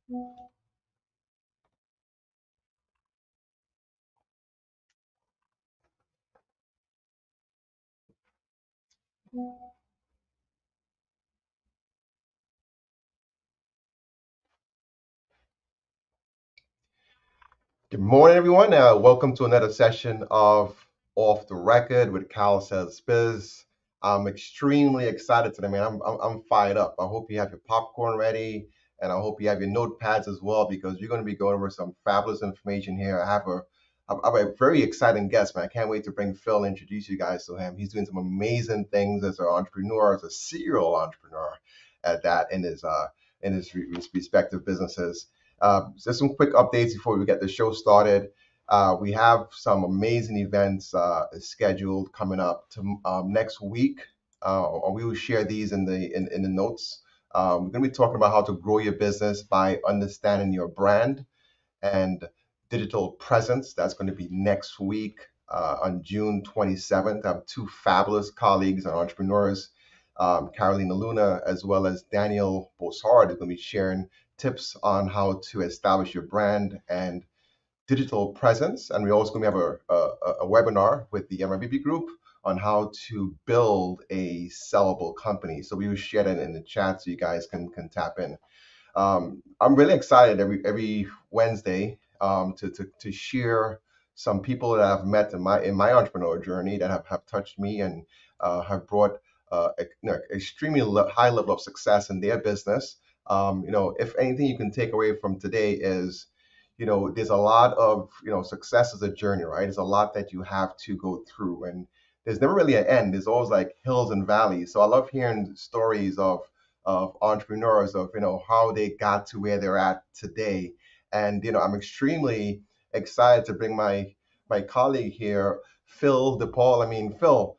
Good morning, everyone. Welcome to another session of Off the Record with Cal Says Biz. I'm extremely excited today, man. I'm fired up. I hope you have your popcorn ready, and I hope you have your notepads as well because you're going to be going over some fabulous information here. I have a very exciting guest, man. I can't wait to bring Phil and introduce you guys to him. He's doing some amazing things as an entrepreneur, as a serial entrepreneur at that in his respective businesses. Just some quick updates before we get the show started. We have some amazing events scheduled coming up to next week. We will share these in the notes. We're going to be talking about how to grow your business by understanding your brand and digital presence. That's going to be next week on June 27th. I have two fabulous colleagues and entrepreneurs, Carolina Luna as well as Daniel Bossard, is going to be sharing tips on how to establish your brand and digital presence. And we're also going to have a webinar with the MRBB group on how to build a sellable company. So we will share that in the chat so you guys can tap in. I'm really excited every Wednesday to share some people that I've met in my entrepreneurial journey that have touched me and have brought extremely high level of success in their business. If anything you can take away from today is, there's a lot of, success is a journey, right? There's a lot that you have to go through, and there's never really an end. There's always like hills and valleys. So I love hearing stories of entrepreneurs of how they got to where they're at today. And I'm extremely excited to bring my colleague here, Phil DePaul. I mean, Phil,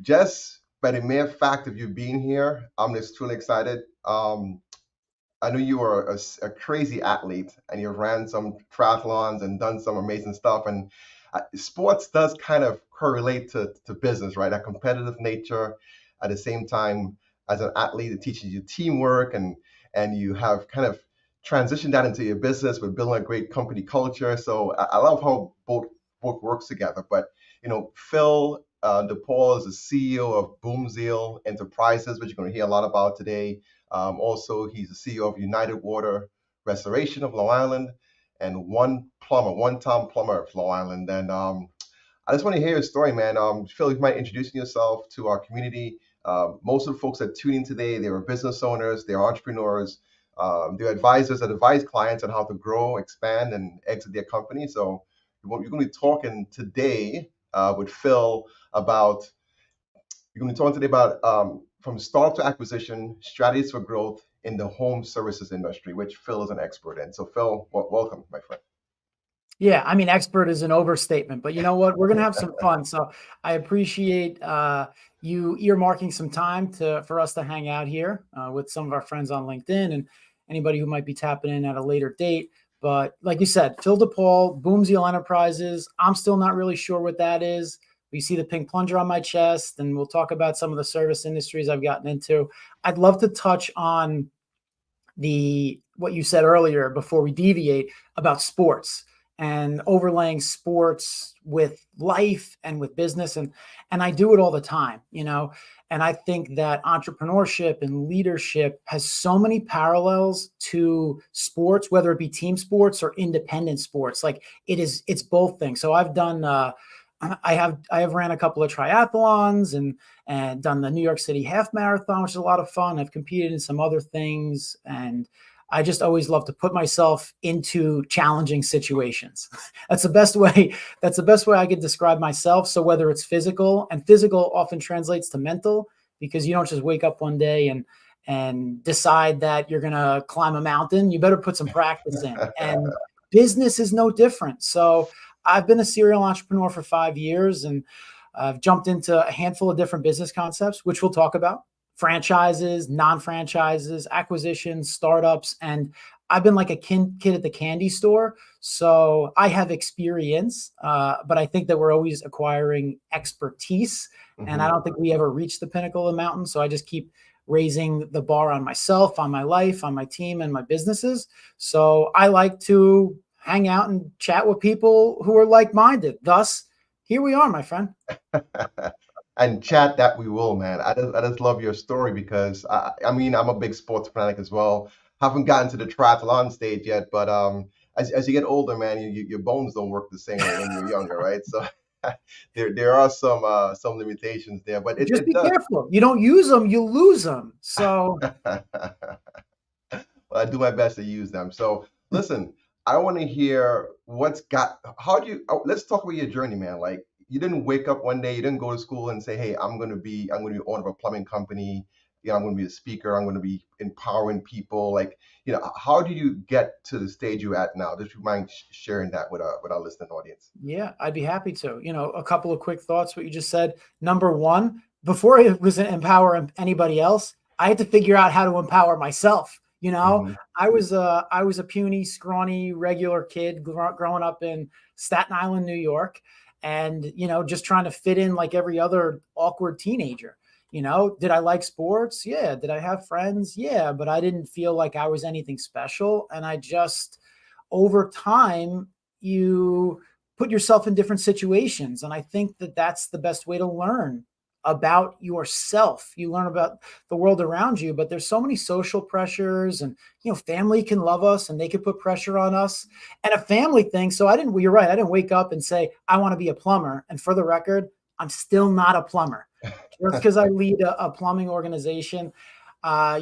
just by the mere fact of you being here, I'm just truly excited. I know you are a crazy athlete and you've ran some triathlons and done some amazing stuff. And sports does kind of correlate to business, right? That competitive nature. At the same time, as an athlete, it teaches you teamwork and you have kind of transitioned that into your business with building a great company culture. So I love how both works together. But Phil DePaul is the CEO of Boomzeal Enterprises, which you're going to hear a lot about today. Also, he's the CEO of United Water Restoration of Long Island and One-Time Plumber of Long Island. And I just want to hear your story, man. Phil, you might introduce yourself to our community. Most of the folks that tune in today, they are business owners, they're entrepreneurs, they're advisors that advise clients on how to grow, expand, and exit their company. So you're going to be talking today with Phil about from startup to acquisition, strategies for growth in the home services industry, which Phil is an expert in. So Phil, welcome, my friend. Yeah, I mean, expert is an overstatement, but you know what? We're going to have some fun. So I appreciate you earmarking some time for us to hang out here with some of our friends on LinkedIn and anybody who might be tapping in at a later date. But like you said, Phil DePaul, Boomzeal Enterprises. I'm still not really sure what that is. We see the pink plunger on my chest, and we'll talk about some of the service industries I've gotten into. I'd love to touch on what you said earlier before we deviate about sports and overlaying sports with life and with business. And I do it all the time, and I think that entrepreneurship and leadership has so many parallels to sports, whether it be team sports or independent sports. Like it's both things. So I've done, I have ran a couple of triathlons and done the New York City half marathon, which is a lot of fun. I've competed in some other things, and I just always love to put myself into challenging situations. That's the best way I could describe myself. So whether it's physical, and physical often translates to mental, because you don't just wake up one day and decide that you're going to climb a mountain. You better put some practice in. And business is no different. So I've been a serial entrepreneur for 5 years, and I've jumped into a handful of different business concepts, which we'll talk about. Franchises, non-franchises, acquisitions, startups. And I've been like a kid at the candy store. So I have experience, but I think that we're always acquiring expertise. Mm-hmm. And I don't think we ever reach the pinnacle of the mountain. So I just keep raising the bar on myself, on my life, on my team, and my businesses. So I like to hang out and chat with people who are like-minded. Thus, here we are, my friend. And chat that we will, man. I just love your story because I mean I'm a big sports fanatic as well. Haven't gotten to the triathlon stage yet, but as you get older, man, your bones don't work the same way when you're younger, right? So there are some limitations there, but Just it be does. careful. You don't use them, you lose them. So Well, I do my best to use them. So listen, I want to hear how do you, let's talk about your journey, man. Like you didn't wake up one day, you didn't go to school and say, hey, I'm going to be owner of a plumbing company. I'm going to be a speaker. I'm going to be empowering people. Like, how do you get to the stage you're at now? Just you mind sharing that with our listening audience? yeah, I'd be happy to. A couple of quick thoughts, what you just said. Number one, before I was empower anybody else, I had to figure out how to empower myself. Hmm. I was a puny, scrawny, regular kid growing up in Staten Island, New York, and just trying to fit in like every other awkward teenager. Did I like sports? Yeah. Did I have friends? Yeah, but I didn't feel like I was anything special, and I just over time you put yourself in different situations. And I think that that's the best way to learn about yourself. You learn about the world around you, but there's so many social pressures, and family can love us and they can put pressure on us, and a family thing. So you're right, I didn't wake up and say I want to be a plumber. And for the record, I'm still not a plumber. Just because I lead a plumbing organization,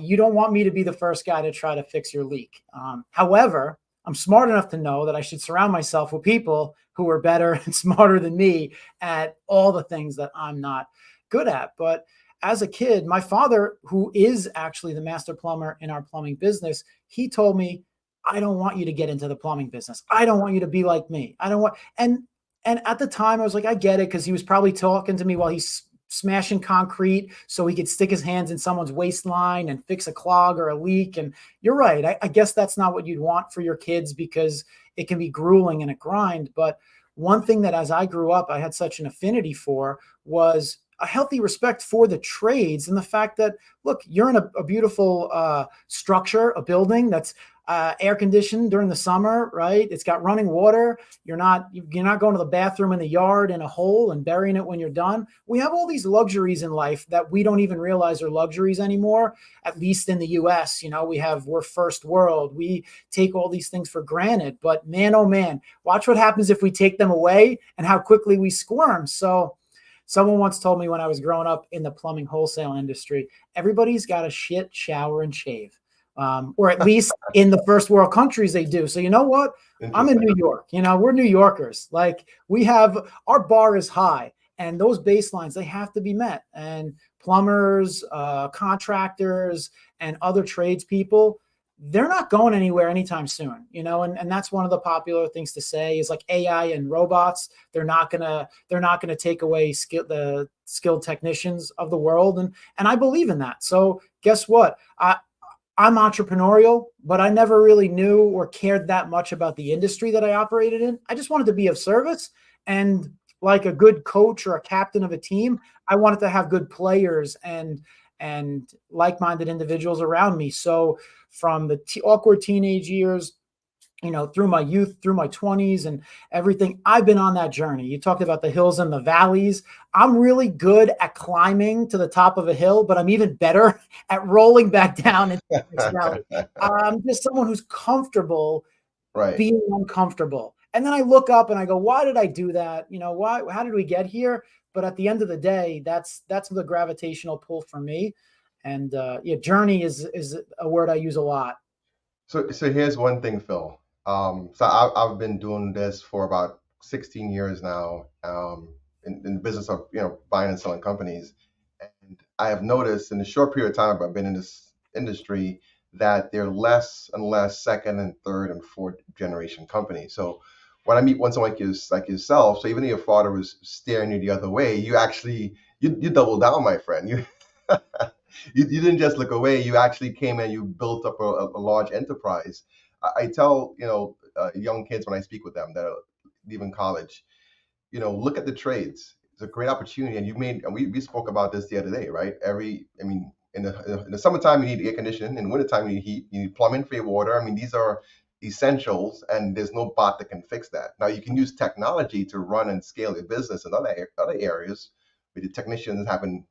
you don't want me to be the first guy to try to fix your leak. However, I'm smart enough to know that I should surround myself with people who are better and smarter than me at all the things that I'm not good at. But as a kid, my father, who is actually the master plumber in our plumbing business, he told me, I don't want you to get into the plumbing business. I don't want you to be like me. I don't want, and at the time I was like, I get it, because he was probably talking to me while he's smashing concrete so he could stick his hands in someone's waistline and fix a clog or a leak. And you're right. I guess that's not what you'd want for your kids, because it can be grueling and a grind. But one thing that as I grew up, I had such an affinity for was a healthy respect for the trades, and the fact that, look, you're in a beautiful structure, a building that's air conditioned during the summer, right? It's got running water. You're not going to the bathroom in the yard in a hole and burying it when you're done. We have all these luxuries in life that we don't even realize are luxuries anymore. At least in the US, we're first world. We take all these things for granted, but man, oh man, watch what happens if we take them away and how quickly we squirm. So someone once told me when I was growing up in the plumbing wholesale industry, everybody's got to shit, shower, and shave. Or at least in the first world countries they do. So you know what? I'm in Interesting. New York. We're New Yorkers. Like, our bar is high, and those baselines, they have to be met. And plumbers, contractors, and other tradespeople, they're not going anywhere anytime soon. And that's one of the popular things to say is like AI and robots. They're not gonna take away the skilled technicians of the world. And I believe in that. So guess what? I'm entrepreneurial, but I never really knew or cared that much about the industry that I operated in. I just wanted to be of service. And like a good coach or a captain of a team, I wanted to have good players and like-minded individuals around me. So from the awkward teenage years, through my youth, through my 20s and everything, I've been on that journey. You talked about the hills and the valleys. I'm really good at climbing to the top of a hill, but I'm even better at rolling back down into the next valley. I'm just someone who's comfortable Right. being uncomfortable. And then I look up and I go, why did I do that? How did we get here? But at the end of the day, that's the gravitational pull for me. And yeah, journey is a word I use a lot. So here's one thing, Phil. So I've been doing this for about 16 years now, in the business of buying and selling companies, and I have noticed in the short period of time I've been in this industry that there are less and less second and third and fourth generation companies. So when I meet someone like yourself, so even though your father was staring you the other way, you actually you double down, my friend. You you didn't just look away. You actually came and you built up a large enterprise. I tell young kids when I speak with them that are leaving college, look at the trades. It's a great opportunity, and we spoke about this the other day, right? I mean, in the summertime, you need air conditioning. In the wintertime, you need heat. You need plumbing for your water. I mean, these are essentials, and there's no bot that can fix that. Now, you can use technology to run and scale your business in other areas, with the technicians having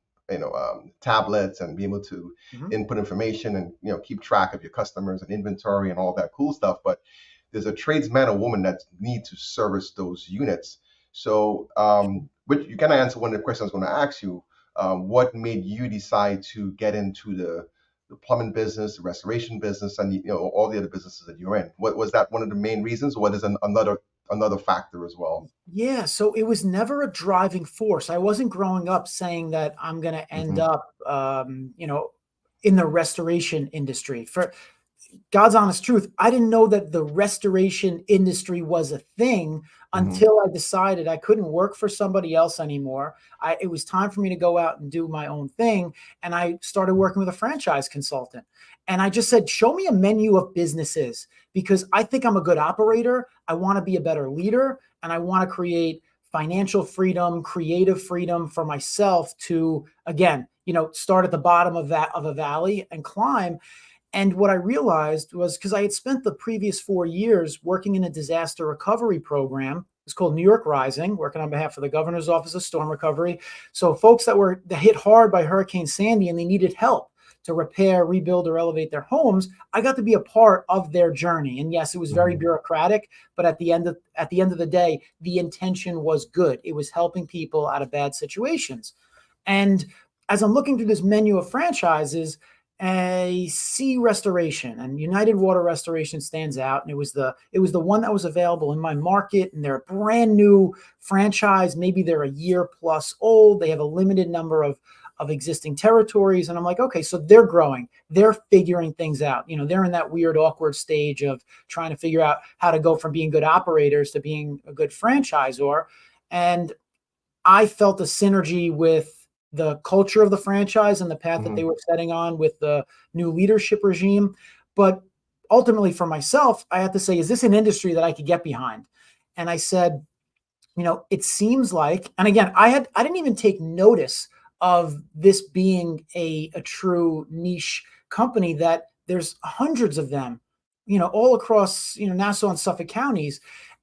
tablets and be able to Mhm. input information and keep track of your customers and inventory and all that cool stuff. But there's a tradesman or woman that need to service those units. So, which you kind of answer one of the questions I was going to ask you. What made you decide to get into the plumbing business, the restoration business, and all the other businesses that you're in? What was that one of the main reasons? Or what is another factor as well? Yeah, so it was never a driving force. I wasn't growing up saying that I'm going to end Hmm. up, in the restoration industry. For God's honest truth, I didn't know that the restoration industry was a thing Hmm. until I decided I couldn't work for somebody else anymore. It was time for me to go out and do my own thing. And I started working with a franchise consultant. And I just said, show me a menu of businesses because I think I'm a good operator. I want to be a better leader and I want to create financial freedom, creative freedom for myself to, again, start at the bottom of a valley and climb. And what I realized was because I had spent the previous 4 years working in a disaster recovery program. It's called New York Rising, working on behalf of the governor's office of storm recovery. So folks that were hit hard by Hurricane Sandy and they needed help to repair, rebuild, or elevate their homes, I got to be a part of their journey. And yes, it was very Hmm. bureaucratic, but at the end of the day, the intention was good. It was helping people out of bad situations. And as I'm looking through this menu of franchises, a sea restoration and United Water Restoration stands out, and it was the one that was available in my market, and they're a brand new franchise. Maybe they're a year plus old. They have a limited number of existing territories, and I'm like, okay, so they're growing, they're figuring things out. They're in that weird, awkward stage of trying to figure out how to go from being good operators to being a good franchisor, and I felt a synergy with the culture of the franchise and the path that they Hmm. were setting on with the new leadership regime. But ultimately, for myself, I had to say, is this an industry that I could get behind? And I said, it seems like, and again, I didn't even take notice of this being a true niche company that there's hundreds of them, all across, Nassau and Suffolk counties.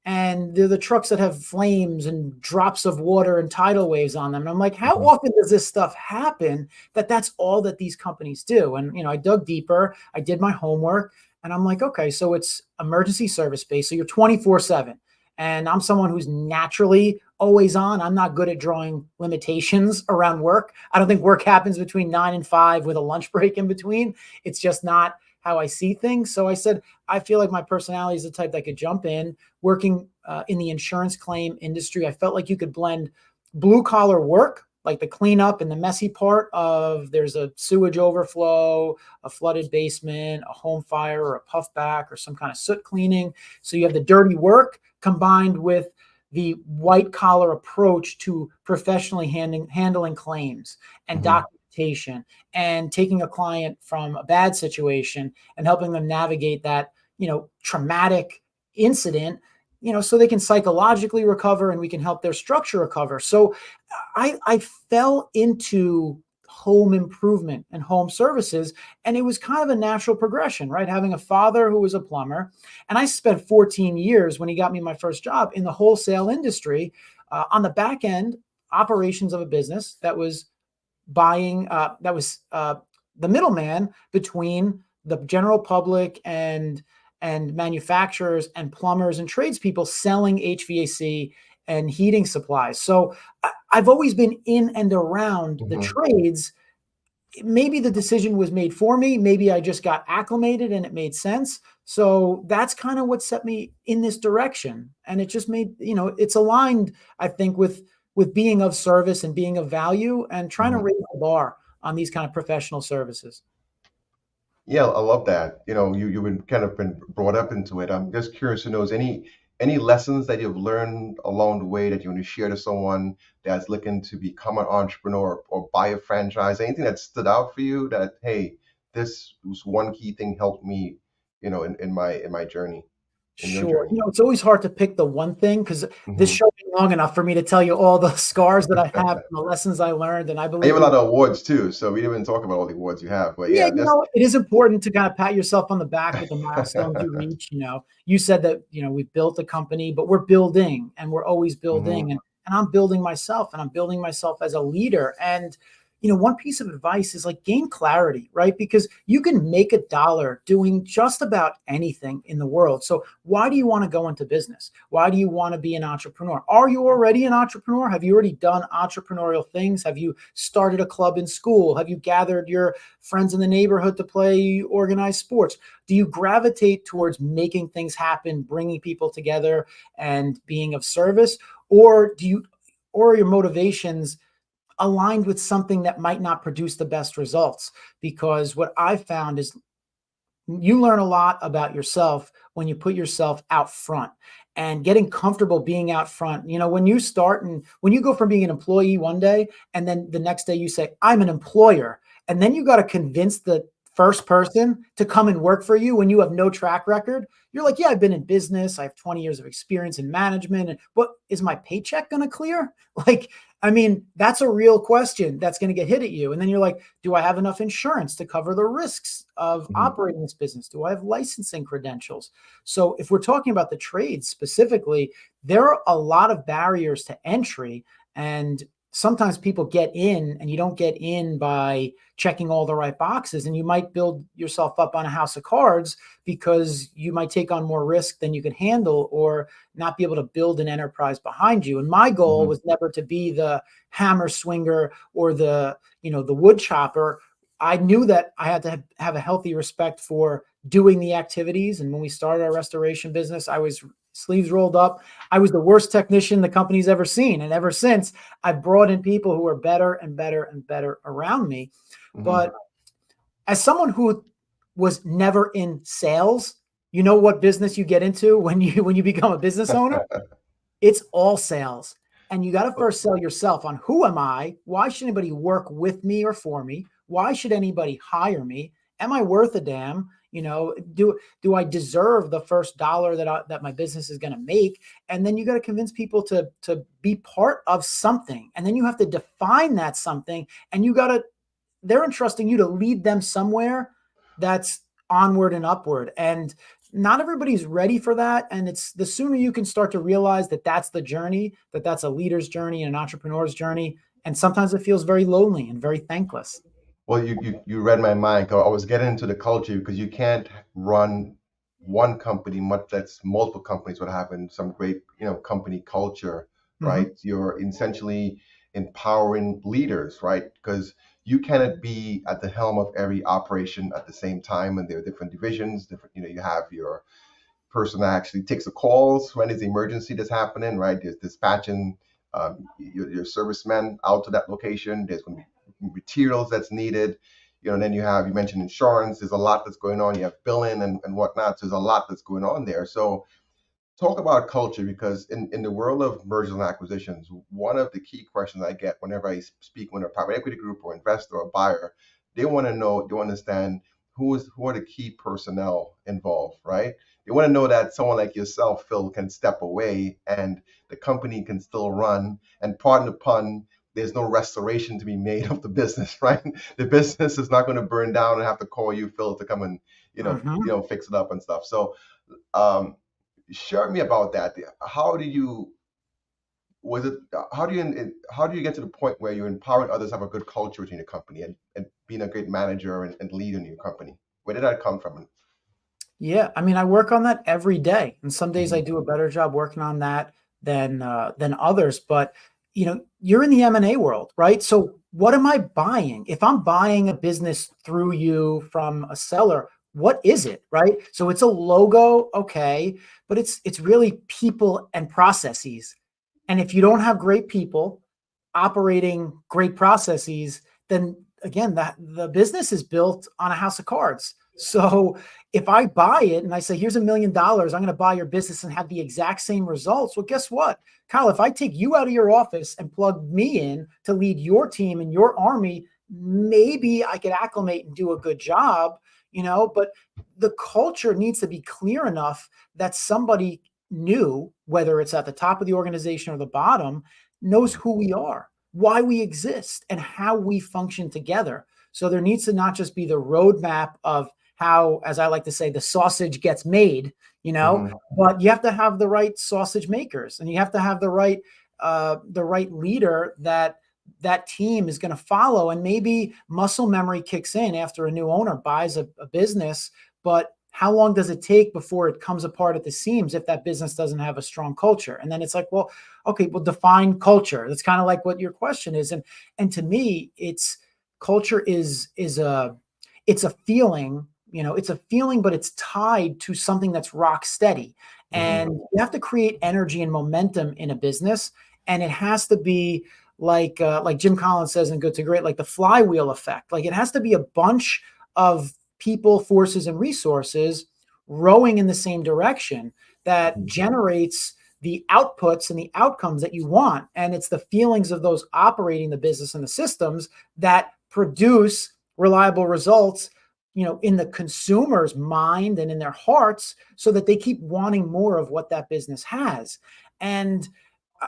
And they're the trucks that have flames and drops of water and tidal waves on them. And I'm like, how Hmm. often does this stuff happen that's all that these companies do? And, I dug deeper, I did my homework, and I'm like, okay, so it's emergency service based. So you're 24/7. And I'm someone who's naturally always on. I'm not good at drawing limitations around work. I don't think work happens between 9 and 5 with a lunch break in between. It's just not how I see things. So I said, I feel like my personality is the type that could jump in. Working in the insurance claim industry, I felt like you could blend blue collar work, like the cleanup and the messy part of there's a sewage overflow, a flooded basement, a home fire, or a puffback, or some kind of soot cleaning. So you have the dirty work combined with the white collar approach to professionally handling claims and Hmm. documentation and taking a client from a bad situation and helping them navigate that, traumatic incident, so they can psychologically recover and we can help their structure recover. So I fell into home improvement and home services, and it was kind of a natural progression, right? Having a father who was a plumber, and I spent 14 years when he got me my first job in the wholesale industry, on the back end operations of a business that was the middleman between the general public and manufacturers and plumbers and tradespeople selling HVAC and heating supplies. So I've always been in and around the Hmm. trades. Maybe the decision was made for me. Maybe I just got acclimated and it made sense. So that's kind of what set me in this direction. And it just made, it's aligned, I think, with being of service and being of value and trying to Hmm. raise the bar on these kind of professional services. Yeah, I love that. You've been kind of been brought up into it. I'm just curious to know, is any lessons that you've learned along the way that you want to share to someone that's looking to become an entrepreneur or buy a franchise? Anything that stood out for you that, hey, this was one key thing helped me, in my journey? in your Sure. journey? It's always hard to pick the one thing because this Hmm. show been long enough for me to tell you all the scars that I have and the lessons I learned. And I You believe have a in, lot of awards too, so we didn't even talk about all the awards you have. But yeah, yeah, just it is important to kind of pat yourself on the back with the milestones you reach. You said that, we've built a company, but we're building and we're always hmm building. And I'm building myself and I'm building myself as a leader. And, one piece of advice is like gain clarity, right? Because you can make a dollar doing just about anything in the world. So why do you want to go into business? Why do you want to be an entrepreneur? Are you already an entrepreneur? Have you already done entrepreneurial things? Have you started a club in school? Have you gathered your friends in the neighborhood to play organized sports? Do you gravitate towards making things happen, bringing people together and being of service? Or are your motivations aligned with something that might not produce the best results? Because what I've found is you learn a lot about yourself when you put yourself out front and getting comfortable being out front. When you start and when you go from being an employee one day and then the next day you say, I'm an employer, and then you got to convince the first person to come and work for you when you have no track record. You're like, yeah, I've been in business. I have 20 years of experience in management. And what is my paycheck going to clear? Like, I mean, that's a real question that's going to get hit at you. And then you're like, do I have enough insurance to cover the risks of hmm operating this business? Do I have licensing credentials? So if we're talking about the trades specifically, there are a lot of barriers to entry. And sometimes people get in and you don't get in by checking all the right boxes, and you might build yourself up on a house of cards because you might take on more risk than you can handle or not be able to build an enterprise behind you. And my goal hmm was never to be the hammer swinger or the wood chopper. I knew that I had to have a healthy respect for doing the activities. And when we started our restoration business, I was sleeves rolled up. I was the worst technician the company's ever seen. And ever since, I've brought in people who are better and better and better around me. hmm But as someone who was never in sales, you know what business you get into when you become a business owner? It's all sales. And you got to first sell yourself on who am I? Why should anybody work with me or for me? Why should anybody hire me? Am I worth a damn? Do I deserve the first dollar that my business is going to make? And then you got to convince people to be part of something. And then you have to define that something. And they're entrusting you to lead them somewhere that's onward and upward. And not everybody's ready for that. And it's the sooner you can start to realize that that's the journey, that's a leader's journey and an entrepreneur's journey. And sometimes it feels very lonely and very thankless. Well, you read my mind. 'Cause I was getting into the culture because you can't run one company, much less multiple companies would have in some great, company culture, right? Mm-hmm. You're essentially empowering leaders, right? Because you cannot be at the helm of every operation at the same time, and there are different divisions, different, you have your person that actually takes the calls when there's an emergency that's happening, right? There's dispatching your servicemen out to that location. There's going to be materials that's needed. And then you mentioned insurance. There's a lot that's going on. You have billing and whatnot. So there's a lot that's going on there. So talk about culture because in the world of mergers and acquisitions, one of the key questions I get whenever I speak with a private equity group or investor or buyer, they want to know, they understand who are the key personnel involved, right? They want to know that someone like yourself, Phil, can step away and the company can still run. And pardon the pun, there's no restoration to be made of the business, right? The business is not going to burn down and have to call you, Phil, to come and Mm-hmm. fix it up and stuff. So um, share me about that. How do you was it how do you get to the point where you're empowering others to have a good culture within your company and being a great manager and leader in your company? Where did that come from? Yeah, I mean, I work on that every day, and some days I Mhm. do a better job working on that than others. But you're in the M&A world, right? So what am I buying? If I'm buying a business through you from a seller, what is it, right? So it's a logo, okay, but it's really people and processes. And if you don't have great people operating great processes, then again, the business is built on a house of cards. So if I buy it and I say, here's $1 million, I'm going to buy your business and have the exact same results. Well, guess what, Kyle, if I take you out of your office and plug me in to lead your team and your army, maybe I could acclimate and do a good job, but the culture needs to be clear enough that somebody new, whether it's at the top of the organization or the bottom, knows who we are, why we exist, and how we function together. So there needs to not just be the roadmap of how, as I like to say, the sausage gets made, Hmm. but you have to have the right sausage makers, and you have to have the right leader that team is going to follow. And maybe muscle memory kicks in after a new owner buys a business, but how long does it take before it comes apart at the seams if that business doesn't have a strong culture? And then it's like, well, okay, well, define culture. That's kind of like what your question is. And to me, it's culture is a feeling, it's a feeling, but it's tied to something that's rock steady. Hmm. And you have to create energy and momentum in a business. And it has to be like Jim Collins says in Good to Great, like the flywheel effect. Like it has to be a bunch of people, forces, and resources rowing in the same direction that generates the outputs and the outcomes that you want. And it's the feelings of those operating the business and the systems that produce reliable results, in the consumer's mind and in their hearts, so that they keep wanting more of what that business has. And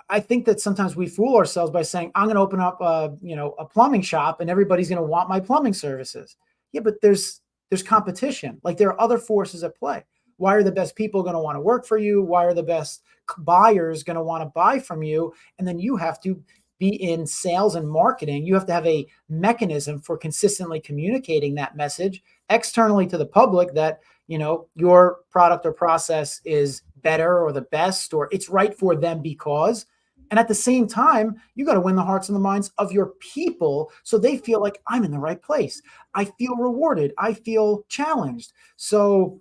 I think that sometimes we fool ourselves by saying, I'm going to open up a plumbing shop and everybody's going to want my plumbing services. Yeah, but there's competition. Like there are other forces at play. Why are the best people going to want to work for you? Why are the best buyers going to want to buy from you? And then you have to be in sales and marketing. You have to have a mechanism for consistently communicating that message externally to the public that, your product or process is better or the best, or it's right for them because. And at the same time, you got to win the hearts and the minds of your people so they feel like I'm in the right place. I feel rewarded. I feel challenged. So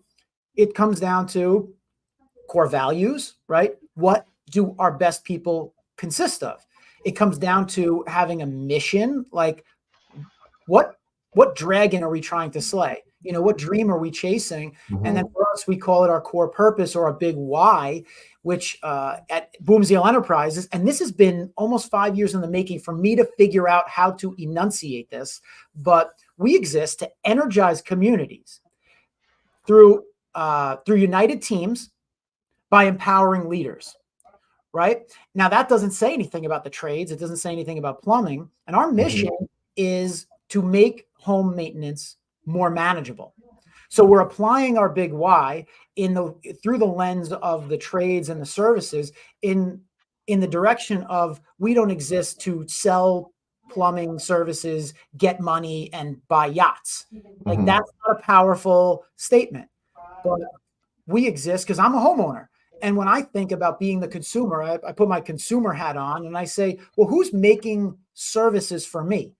it comes down to core values, right? What do our best people consist of? It comes down to having a mission, like what what dragon are we trying to slay? What dream are we chasing? And then Hmm. for us, we call it our core purpose or our big why, which at Boomsdale Enterprises, and this has been almost 5 years in the making for me to figure out how to enunciate this, but we exist to energize communities through united teams by empowering leaders. Right now, that doesn't say anything about the trades. It doesn't say anything about plumbing. And our mission Hmm. is to make home maintenance more manageable. So we're applying our big why through the lens of the trades and the services in the direction of we don't exist to sell plumbing services, get money, and buy yachts. Like Hmm. that's not a powerful statement, but we exist because I'm a homeowner. And when I think about being the consumer, I put my consumer hat on and I say, well, who's making services for me?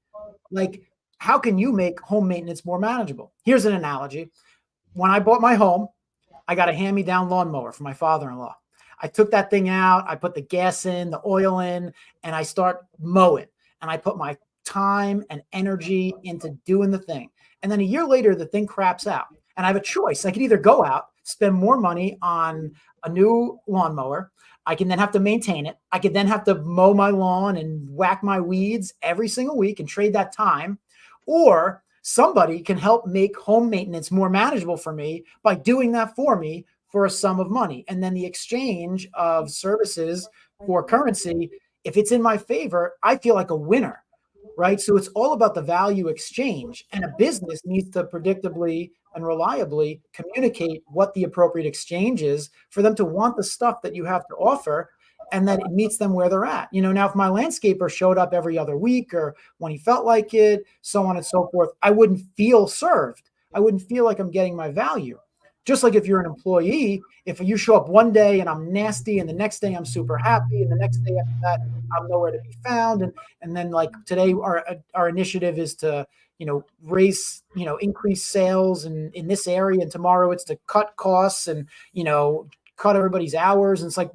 Like, how can you make home maintenance more manageable? Here's an analogy. When I bought my home, I got a hand-me-down lawnmower from my father-in-law. I took that thing out, I put the gas in, the oil in, and I start mowing. And I put my time and energy into doing the thing. And then a year later, the thing craps out. And I have a choice. I can either go out, spend more money on a new lawnmower. I can then have to maintain it. I could then have to mow my lawn and whack my weeds every single week and trade that time. Or somebody can help make home maintenance more manageable for me by doing that for me for a sum of money. And then the exchange of services for currency, if it's in my favor, I feel like a winner, right? So it's all about the value exchange. And a business needs to predictably and reliably communicate what the appropriate exchange is for them to want the stuff that you have to offer and that it meets them where they're at. Now if my landscaper showed up every other week or when he felt like it, so on and so forth, I wouldn't feel served. I wouldn't feel like I'm getting my value. Just like if you're an employee, if you show up one day and I'm nasty and the next day I'm super happy and the next day after that I'm nowhere to be found, and then like today our initiative is to raise increase sales in this area, and tomorrow it's to cut costs and cut everybody's hours, and it's like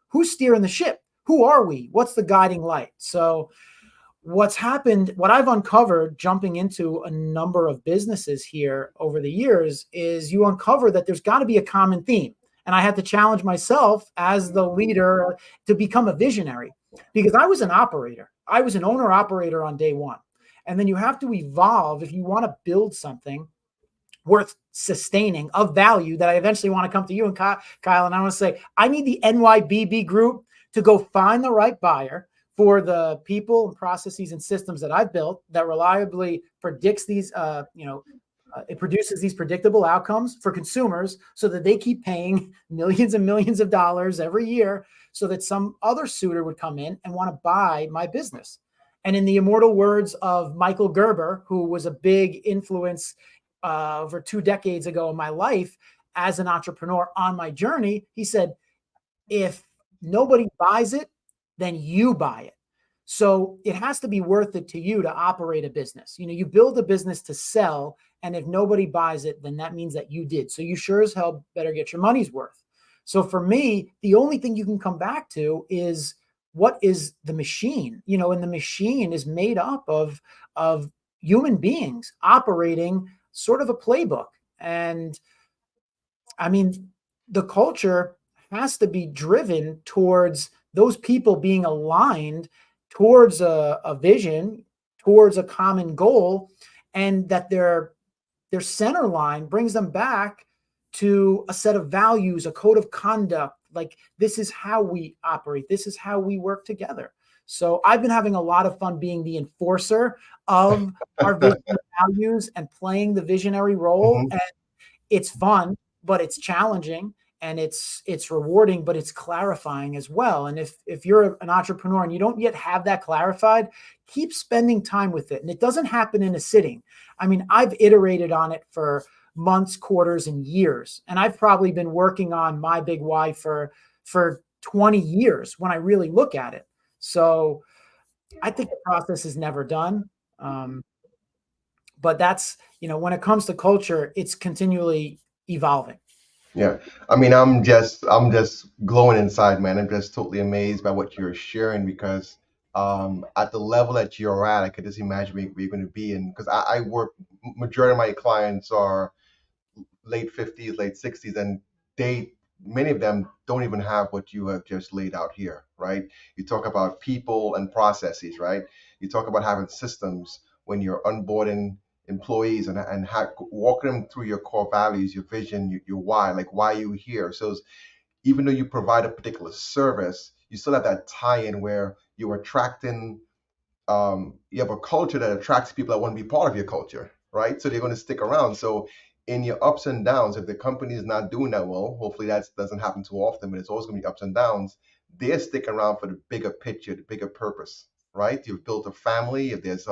who's steering the ship? Who are we? What's the guiding light? So what's happened, what I've uncovered jumping into a number of businesses here over the years is you uncover that there's got to be a common theme. And I had to challenge myself as the leader to become a visionary because I was an operator. I was an owner operator on day one. And then you have to evolve if you want to build something worth sustaining, of value, that I eventually want to come to you and Kyle, and I want to say, I need the NYBB group to go find the right buyer for the people and processes and systems that I've built that reliably predicts these, it produces these predictable outcomes for consumers so that they keep paying millions and millions of dollars every year, so that some other suitor would come in and want to buy my business. And in the immortal words of Michael Gerber, who was a big influence over 2 decades ago in my life as an entrepreneur on my journey, he said, if nobody buys it, then you buy it. So it has to be worth it to you to operate a business. You build a business to sell, and if nobody buys it, then that means that you did. So you sure as hell better get your money's worth. So for me, the only thing you can come back to is, what is the machine? And the machine is made up of human beings operating sort of a playbook. And I mean, the culture has to be driven towards those people being aligned towards a vision, towards a common goal, and that their center line brings them back to a set of values, a code of conduct. Like, this is how we operate. This is how we work together. So I've been having a lot of fun being the enforcer of our vision and values and playing the visionary role. Mhm. And it's fun, but it's challenging, and it's rewarding, but it's clarifying as well. And if you're an entrepreneur and you don't yet have that clarified, keep spending time with it. And it doesn't happen in a sitting. I mean, I've iterated on it for months, quarters, and years. And I've probably been working on my big why for 20 years when I really look at it. So I think the process is never done. But that's, when it comes to culture, it's continually evolving. Yeah, I mean, I'm just glowing inside, man. I'm just totally amazed by what you're sharing because at the level that you're at, I could just imagine where you're going to be in. Because I work, majority of my clients are late 50s, late 60s, and they many of them don't even have what you have just laid out here, right? You talk about people and processes, right? You talk about having systems when you're onboarding employees and walking them through your core values, your vision, your why, like why you here. So even though you provide a particular service, you still have that tie-in where you're attracting you have a culture that attracts people that want to be part of your culture, right? So they're going to stick around. So in your ups and downs, if the company is not doing that well, hopefully that doesn't happen too often, but it's always going to be ups and downs. They're sticking around for the bigger picture, the bigger purpose, right? You've built a family. If there's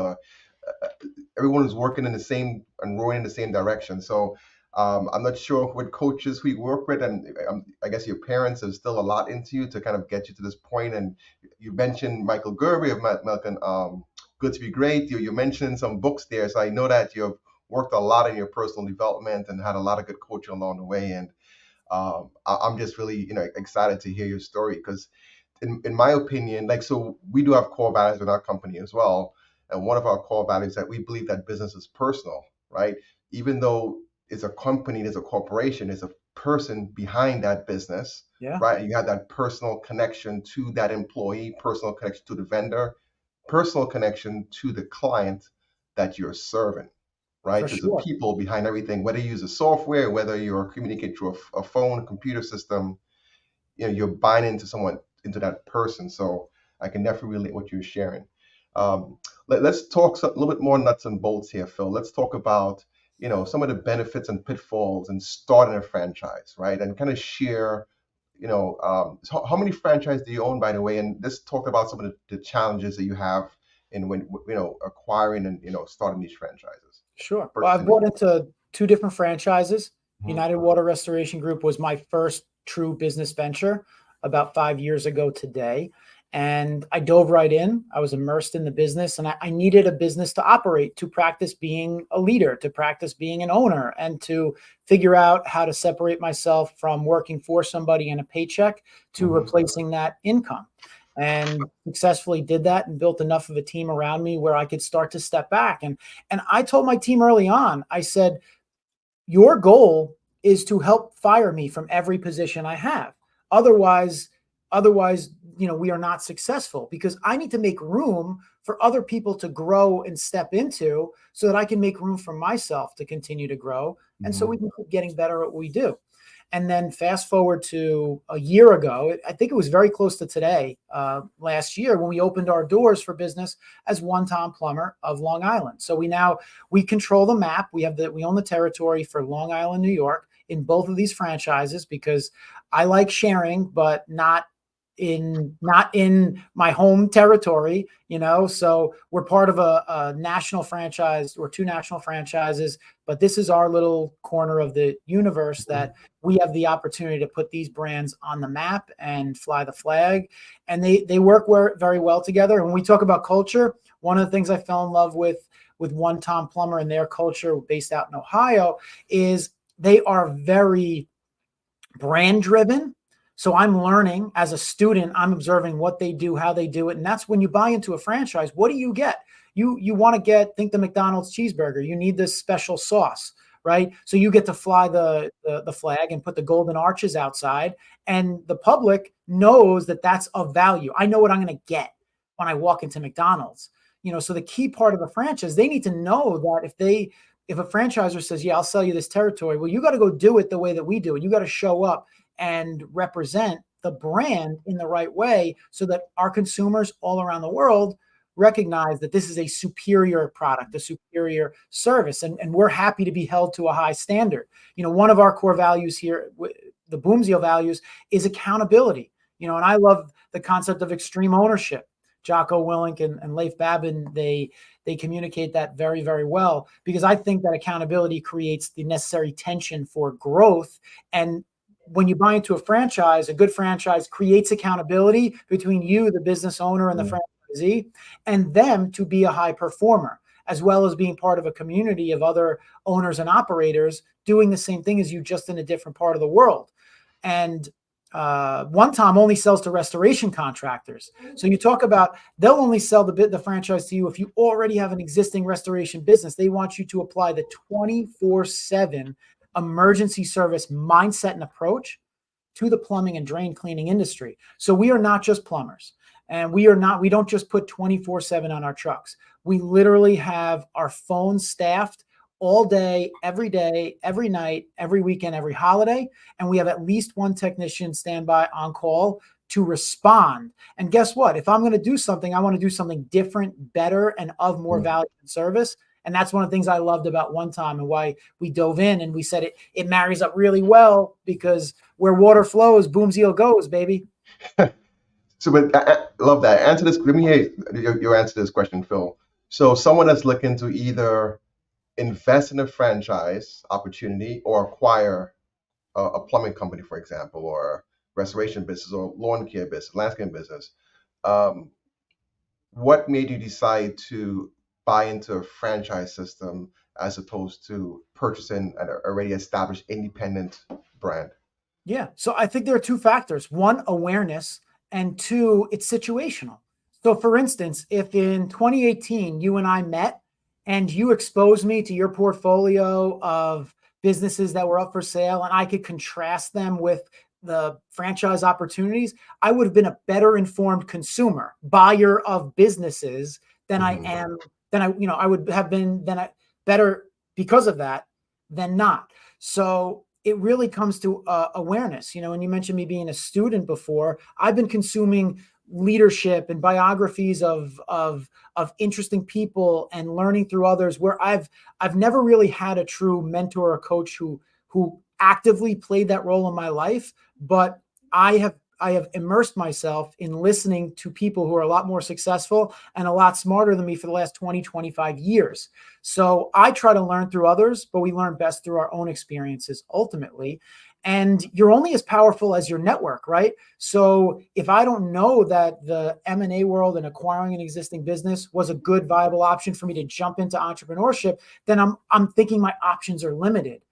everyone is working in the same and rowing in the same direction. So I'm not sure what coaches who you work with, and I guess your parents have still a lot into you to kind of get you to this point. And you mentioned Michael Gerber of Malcolm, Good to Be Great. You mentioned some books there, so I know that you've worked a lot in your personal development and had a lot of good coaching along the way. And I'm just really excited to hear your story because in my opinion, like, so we do have core values in our company as well. And one of our core values is that we believe that business is personal, right? Even though it's a company, there's a corporation, there's a person behind that business, Yeah, right? And you have that personal connection to that employee, personal connection to the vendor, personal connection to the client that you're serving, for right? There's the sure. people behind everything, whether you use a software, whether you're communicating through a phone, a computer system, you're buying into someone, into that person. So I can definitely relate what you're sharing. Let's talk a little bit more nuts and bolts here, Phil. Let's talk about some of the benefits and pitfalls in starting a franchise, right? And kind of share so how many franchises do you own, by the way? And let's talk about some of the challenges that you have in when acquiring and starting these franchises. Sure. Well, I've Personally. bought into 2 different franchises. Mhm. United Water Restoration Group was my first true business venture about 5 years ago today. And I dove right in. I was immersed in the business, and I needed a business to operate, to practice being a leader, to practice being an owner, and to figure out how to separate myself from working for somebody in a paycheck to Mhm. replacing that income. And successfully did that and built enough of a team around me where I could start to step back. And I told my team early on, I said, your goal is to help fire me from every position I have. Otherwise, otherwise we are not successful, because I need to make room for other people to grow and step into, so that I can make room for myself to continue to grow. And so we Mhm. can keep getting better at what we do. And then fast forward to a year ago, I think it was very close to today, last year, when we opened our doors for business as One Tom Plumber of Long Island. So we control the map. We own the territory for Long Island, New York, in both of these franchises, because I like sharing, but not in my home territory. So we're part of a national franchise, or two national franchises, but this is our little corner of the universe that we have the opportunity to put these brands on the map and fly the flag. And they work very well together. And when we talk about culture, one of the things I fell in love with One Tom Plumber and their culture, based out in Ohio, is they are very brand driven. So I'm learning as a student, I'm observing what they do, how they do it. And that's when you buy into a franchise, what do you get? You want to think the McDonald's cheeseburger, you need this special sauce, right? So you get to fly the flag and put the golden arches outside, and the public knows that that's of value. I know what I'm going to get when I walk into McDonald's. So the key part of the franchise, they need to know that if a franchisor says, yeah, I'll sell you this territory, well, you got to go do it the way that we do it. You got to show up and represent the brand in the right way, so that our consumers all around the world recognize that this is a superior product, a superior service. And we're happy to be held to a high standard. One of our core values here, the Boomsio values, is accountability. And I love the concept of extreme ownership. Jocko Willink and Leif Babin, they communicate that very, very well, because I think that accountability creates the necessary tension for growth. And when you buy into a franchise, a good franchise creates accountability between you, the business owner, and the franchisee, and them to be a high performer, as well as being part of a community of other owners and operators doing the same thing as you, just in a different part of the world. And One Tom only sells to restoration contractors. So you talk about, they'll only sell the franchise to you if you already have an existing restoration business. They want you to apply the 24/7 emergency service mindset and approach to the plumbing and drain cleaning industry. So we are not just plumbers, and we don't just put 24/7 on our trucks. We literally have our phones staffed all day, every night, every weekend, every holiday. And we have at least one technician standby on call to respond. And guess what? If I'm going to do something, I want to do something different, better, and of more value and service. And that's one of the things I loved about One Tom, and why we dove in, and we said it marries up really well, because where water flows, Boomsio goes, baby. So, but I love that. Answer this. Let me hear your answer to this question, Phil. So, someone that's looking to either invest in a franchise opportunity or acquire a plumbing company, for example, or restoration business, or lawn care business, landscape business, um, what made you decide to buy into a franchise system as opposed to purchasing an already established independent brand? Yeah. So I think there are two factors. One, awareness, and two, it's situational. So for instance, if in 2018 you and I met and you exposed me to your portfolio of businesses that were up for sale, and I could contrast them with the franchise opportunities, I would have been a better informed consumer, buyer of businesses, than I Mhm. am, I would have been better because of that than not. So it really comes to awareness. And you mentioned me being a student before. I've been consuming leadership and biographies of interesting people, and learning through others, where I've never really had a true mentor or coach who actively played that role in my life, but I have immersed myself in listening to people who are a lot more successful and a lot smarter than me for the last 20, 25 years. So I try to learn through others, but we learn best through our own experiences ultimately. And you're only as powerful as your network, right? So if I don't know that the M&A world and acquiring an existing business was a good, viable option for me to jump into entrepreneurship, then I'm thinking my options are limited.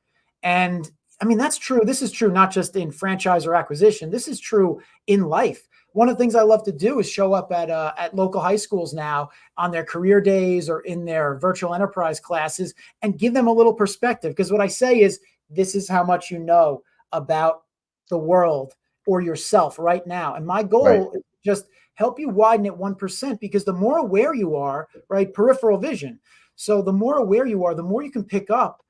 And I mean, that's true. This is true not just in franchise or acquisition. This is true in life. One of the things I love to do is show up at local high schools now on their career days or in their virtual enterprise classes, and give them a little perspective. Because what I say is, this is how much you know about the world or yourself right now. And my Right. goal just help you widen it 1%, because the more aware you are, right, peripheral vision. So the more aware you are, the more you can pick up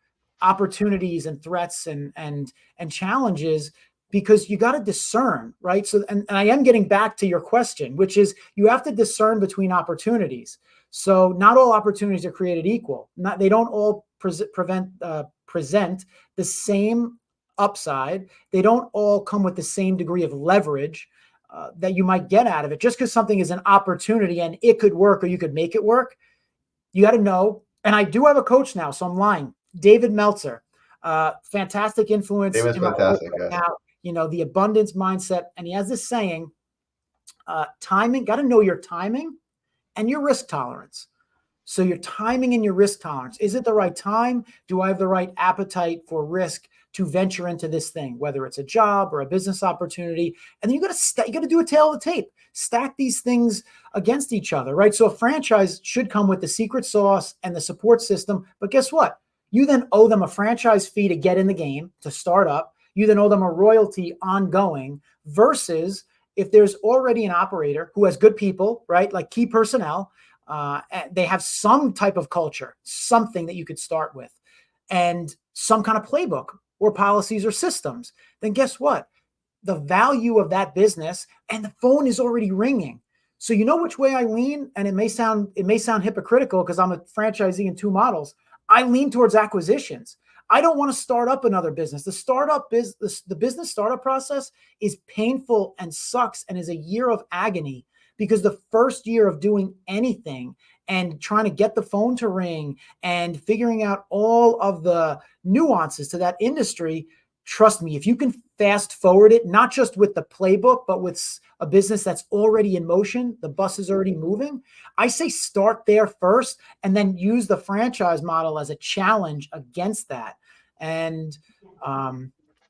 opportunities and threats and challenges, because you got to discern, right? So, and I am getting back to your question, which is you have to discern between opportunities. So not all opportunities are created equal. Not, they don't all present the same upside. They don't all come with the same degree of leverage that you might get out of it. Just because something is an opportunity and it could work or you could make it work, you got to know. And I do have a coach now, so I'm lying. David Meltzer, fantastic It influence was in my life fantastic. right Yes. now. You know, the abundance mindset. And he has this saying, timing, got to know your timing and your risk tolerance. So your timing and your risk tolerance. Is it the right time? Do I have the right appetite for risk to venture into this thing, whether it's a job or a business opportunity? And then you got to do a tail of the tape. Stack these things against each other, right? So a franchise should come with the secret sauce and the support system. But guess what? You then owe them a franchise fee to get in the game, to start up. You then owe them a royalty ongoing, versus if there's already an operator who has good people, right? Like key personnel, they have some type of culture, something that you could start with, and some kind of playbook or policies or systems. Then guess what? The value of that business, and the phone is already ringing. So you know which way I lean, and it may sound hypocritical because I'm a franchisee in two models. I lean towards acquisitions. I don't want to start up another business. The business startup process is painful and sucks and is a year of agony, because the first year of doing anything and trying to get the phone to ring and figuring out all of the nuances to that industry, trust me, if you can fast forward it, not just with the playbook, but with a business that's already in motion, the bus is already moving, I say start there first and then use the franchise model as a challenge against that. And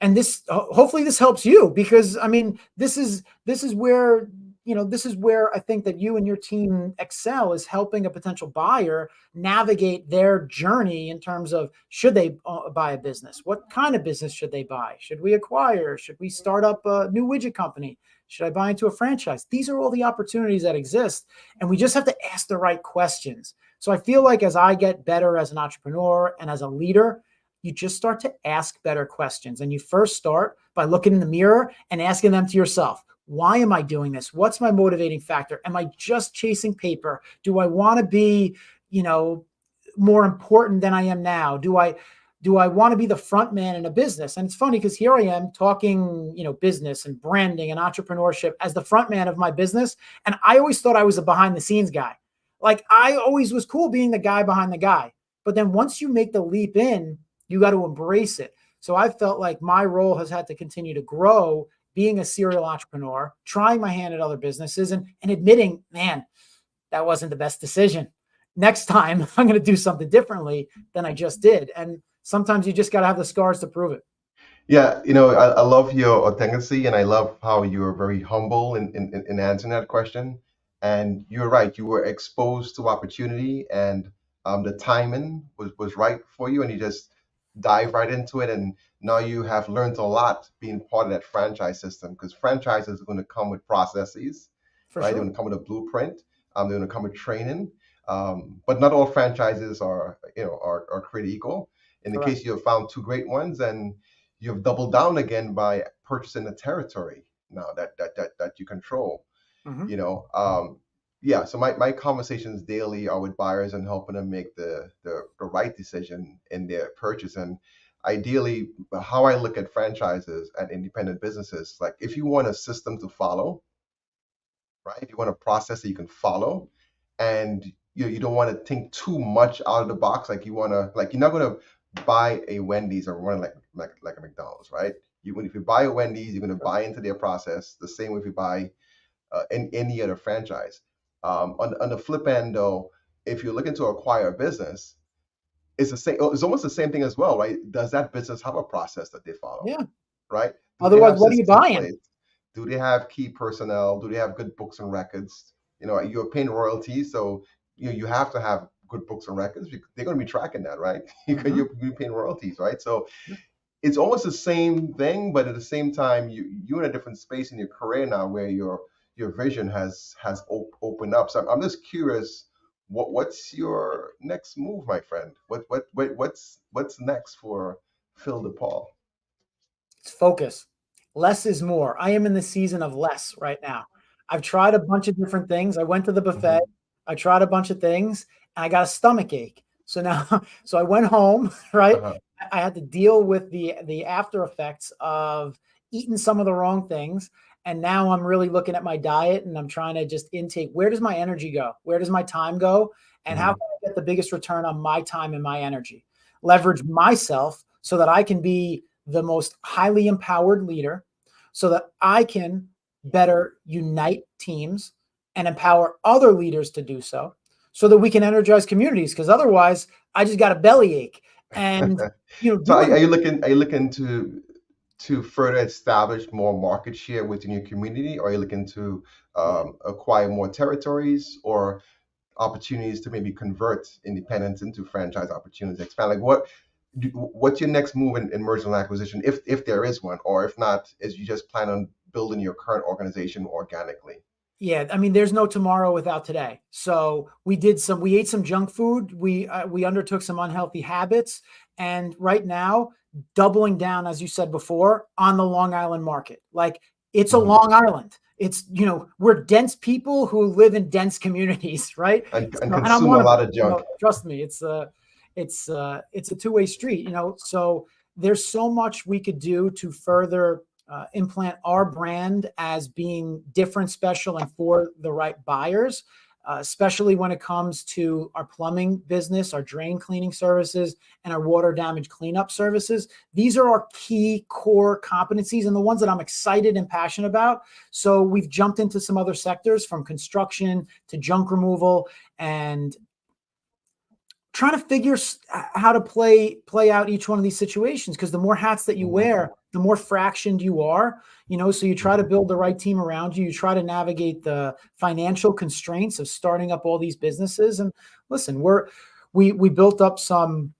this, hopefully this helps you, because I mean, this is where, this is where I think that you and your team excel, is helping a potential buyer navigate their journey in terms of, should they buy a business? What kind of business should they buy? Should we acquire? Should we start up a new widget company? Should I buy into a franchise? These are all the opportunities that exist, and we just have to ask the right questions. So I feel like as I get better as an entrepreneur and as a leader, you just start to ask better questions. And you first start by looking in the mirror and asking them to yourself. Why am I doing this? What's my motivating factor? Am I just chasing paper? Do I want to be, more important than I am now? Do I want to be the front man in a business? And it's funny because here I am talking, business and branding and entrepreneurship as the front man of my business. And I always thought I was a behind the scenes guy. Like I always was cool being the guy behind the guy. But then once you make the leap in, you got to embrace it. So I felt like my role has had to continue to grow, being a serial entrepreneur, trying my hand at other businesses, and admitting, man, that wasn't the best decision. Next time I'm going to do something differently than I just did. And sometimes you just got to have the scars to prove it. Yeah, I love your authenticity, and I love how you're very humble in answering that question. And you're right, you were exposed to opportunity, and the timing was right for you, and you just dive right into it. And now you have learned a lot being part of that franchise system, because franchises are going to come with processes, For right? They're sure. going to come with a blueprint. They're going to come with training. But not all franchises are created equal. In the Correct. case you have found two great ones, and you've doubled down again by purchasing the territory now that you control. Mm-hmm. You know, yeah. So my conversations daily are with buyers and helping them make the right decision in their purchase. And ideally, how I look at franchises and independent businesses, like if you want a system to follow, right? You want a process that you can follow, and you don't want to think too much out of the box. Like you want to, like you're not going to buy a Wendy's or run like a McDonald's, right? If you buy a Wendy's, you're going to buy into their process. The same way if you buy any other franchise. On the flip end, though, if you're looking to acquire a business, it's the same. It's almost the same thing as well, right? Does that business have a process that they follow, Yeah. right? Do they Otherwise, have what are you systems in buying? place? Do they have key personnel? Do they have good books and records? You're paying royalties, so you have to have good books and records because they're going to be tracking that, right? Because Mm-hmm. you're paying royalties, right? So it's almost the same thing, but at the same time, you're in a different space in your career now where your vision has opened up. So I'm just curious, what's your next move, my friend? What's next for Phil DePaul? It's focus. Less is more. I am in the season of less right now. I've tried a bunch of different things. I went to the buffet. Hmm. I tried a bunch of things and I got a stomach ache. So now, so I went home, right? Uh-huh. I had to deal with the after effects of eating some of the wrong things. And now I'm really looking at my diet and I'm trying to just intake, where does my energy go? Where does my time go? And how Hmm. can I get the biggest return on my time and my energy? Leverage myself so that I can be the most highly empowered leader, so that I can better unite teams and empower other leaders to do so, so that we can energize communities. Because otherwise, I just got a bellyache. And So doing are you looking to further establish more market share within your community? Or are you looking to yeah, acquire more territories or opportunities to maybe convert independents into franchise opportunities? Expand. Like what's your next move in merger and acquisition, if there is one, or if not, is you just plan on building your current organization organically? yeah, I mean, there's no tomorrow without today. So we ate some junk food. We undertook some unhealthy habits, and right now, doubling down, as you said before, on the Long Island market. Like it's a Hmm. Long Island. It's we're dense people who live in dense communities, right? And And I'm consume a one of lot them. of junk. Trust me, it's a two-way street. So there's so much we could do to further implant our brand as being different, special, and for the right buyers, especially when it comes to our plumbing business, our drain cleaning services, and our water damage cleanup services. These are our key core competencies and the ones that I'm excited and passionate about. So we've jumped into some other sectors, from construction to junk removal, and trying to figure how to play out each one of these situations, because the more hats that you Hmm. wear, the more fractioned you are. So you try to Hmm. build the right team around you. You try to navigate the financial constraints of starting up all these businesses. And listen, we built up some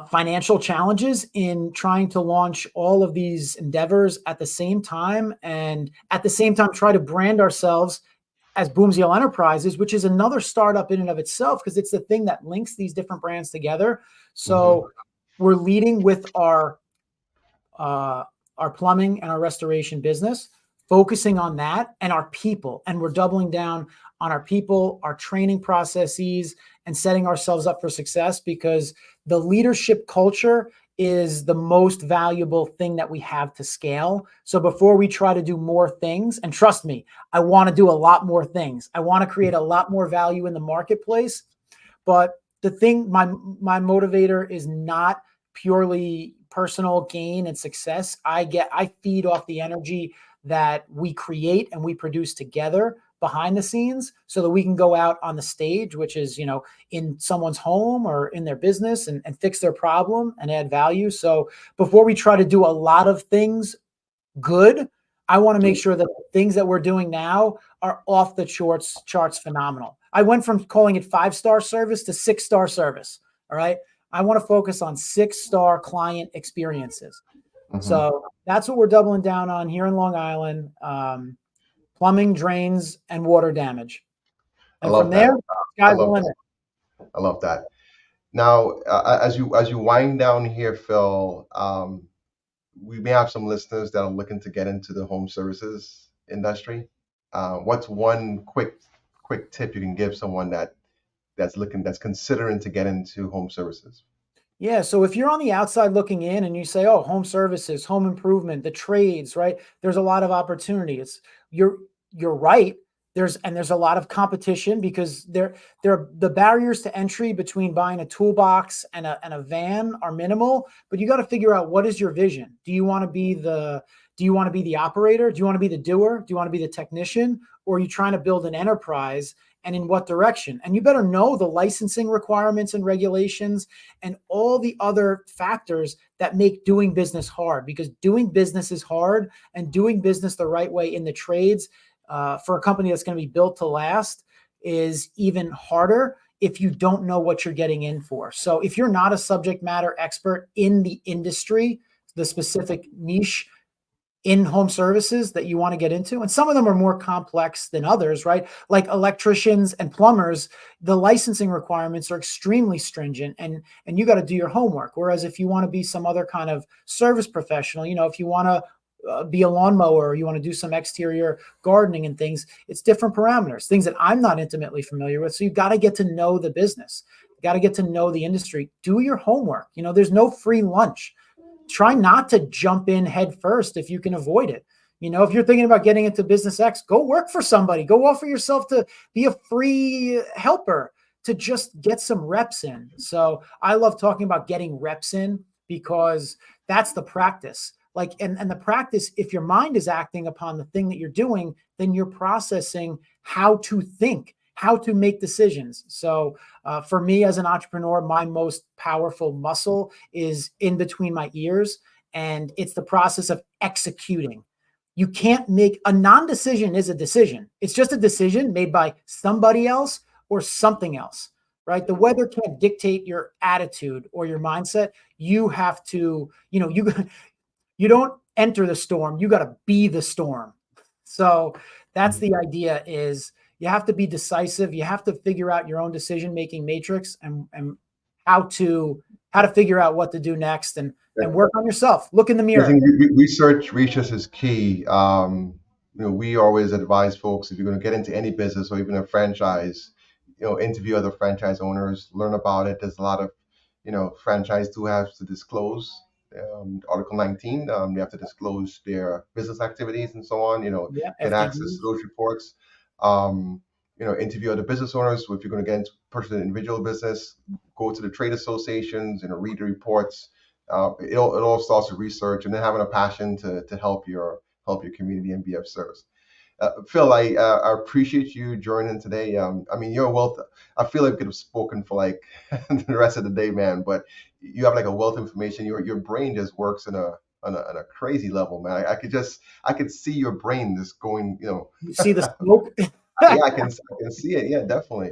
financial challenges in trying to launch all of these endeavors at the same time, and at the same time try to brand ourselves as Boomsdale Enterprises, which is another startup in and of itself, because it's the thing that links these different brands together. Hmm. So we're leading with uh, our plumbing and our restoration business, focusing on that and our people, and we're doubling down on our people, our training processes, and setting ourselves up for success, because the leadership culture is the most valuable thing that we have to scale. So before we try to do more things, and trust me, I want to do a lot more things. I want to create a lot more value in the marketplace. But the thing, my motivator is not purely personal gain and success. I feed off the energy that we create and we produce together behind the scenes, so that we can go out on the stage, which is, in someone's home or in their business, and fix their problem and add value. So before we try to do a lot of things good, I want to make sure that the things that we're doing now are off the charts phenomenal. I went from calling it 5-star service to 6-star service. All right. I want to focus on 6-star client experiences. Hmm. So that's what we're doubling down on here in Long Island: plumbing, drains, and water damage. I And from love that. there, I sky's the love that. limit. I love that. Now, as you wind down here, Phil, we may have some listeners that are looking to get into the home services industry. What's one quick tip you can give someone that's considering to get into home services? Yeah. So if you're on the outside looking in and you say, "Oh, home services, home improvement, the trades," right? There's a lot of opportunity. You're you're right. There's a lot of competition, because there are the barriers to entry between buying a toolbox and a van are minimal. But you got to figure out, what is your vision? Do you want to be the operator? Do you want to be the doer? Do you want to be the technician? Or are you trying to build an enterprise, and in what direction? And you better know the licensing requirements and regulations and all the other factors that make doing business hard, because doing business is hard, and doing business the right way in the trades, for a company that's going to be built to last, is even harder if you don't know what you're getting in for. So if you're not a subject matter expert in the industry, the specific niche in-home services that you want to get into, and some of them are more complex than others, right? Like electricians and plumbers, the licensing requirements are extremely stringent, and you got to do your homework. Whereas if you want to be some other kind of service professional, if you want to be a lawnmower, or you want to do some exterior gardening and things, it's different parameters, things that I'm not intimately familiar with. So you've got to get to know the business, you got to get to know the industry, do your homework. There's no free lunch. Try not to jump in head first if you can avoid it. If you're thinking about getting into business X, go work for somebody, go offer yourself to be a free helper to just get some reps in. So I love talking about getting reps in, because that's the practice. And the practice, if your mind is acting upon the thing that you're doing, then you're processing how to think, how to make decisions. So for me as an entrepreneur, my most powerful muscle is in between my ears, and it's the process of executing. You can't make a non-decision is a decision. It's just a decision made by somebody else or something else, right? The weather can't dictate your attitude or your mindset. You have to, you don't enter the storm, you got to be the storm. So that's the idea, is you have to be decisive. You have to figure out your own decision-making matrix, and how to figure out what to do next, and work on yourself. Look in the I mirror. think research is key. We always advise folks, if you're going to get into any business or even a franchise, interview other franchise owners, learn about it. There's a lot of, franchise do have to disclose Article 19. They have to disclose their business activities and so on. Yeah, Get access to FDDs. those reports. Um, interview other business owners. If you're going to get into personal individual business, go to the trade associations, read the reports. It all starts with research and then having a passion to help your community and be of service. Phil, I appreciate you joining today. You're a wealth. I feel like we could have spoken for like the rest of the day, man. But you have like a wealth of information. Your brain just works on a crazy level, man. I could see your brain just going. You see the smoke? Yeah, I can see it. Yeah, definitely.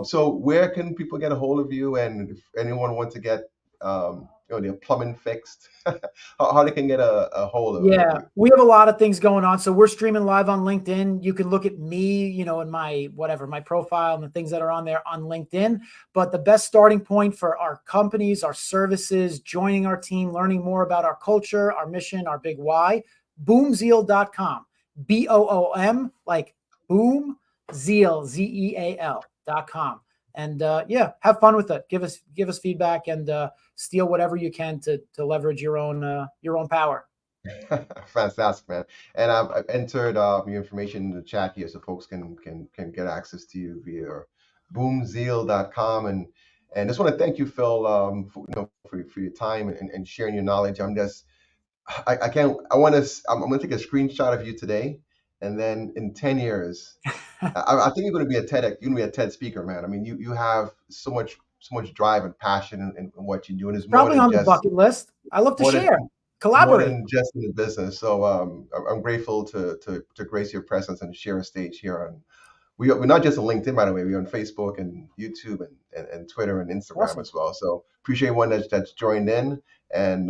So where can people get a hold of you, and if anyone wants to get their plumbing fixed, how they can get a hold of Yeah, you? we have a lot of things going on. So we're streaming live on LinkedIn. You can look at me, in my my profile and the things that are on there on LinkedIn. But the best starting point for our companies, our services, joining our team, learning more about our culture, our mission, our big why, boomzeal.com. BOOM, like boom, zeal, ZEAL.com. And have fun with it. Give us feedback, and steal whatever you can to leverage your own power. Fantastic, man. And I've entered your information in the chat here so folks can get access to you via boomzeal.com. And just want to thank you, Phil, for your time and sharing your knowledge. I can't, I want to, I'm going to take a screenshot of you today. And then in 10 years, I think you're going to be you're going to be a TED speaker, man. You have so much drive and passion in what you do. And it's more Probably than on the just, bucket list. I love to more than share, more collaborate. than just in the business. So I'm grateful to grace your presence and share a stage here on. We're not just on LinkedIn, by the way. We're on Facebook and YouTube and Twitter and Instagram Awesome. as well. So appreciate one that's joined in. And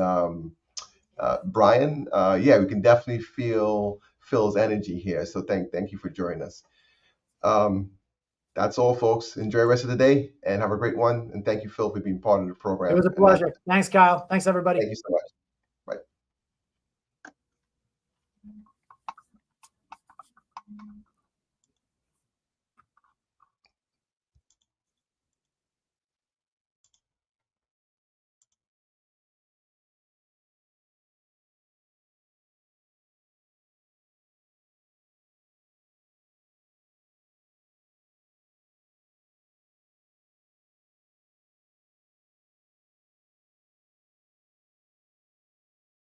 Brian, yeah, we can definitely feel Phil's energy here. So thank you for joining us. Um, that's all, folks. Enjoy the rest of the day and have a great one. And thank you, Phil, for being part of the It program. was a And pleasure. Thanks, Kyle. Thanks, everybody. thank you so much. Bye.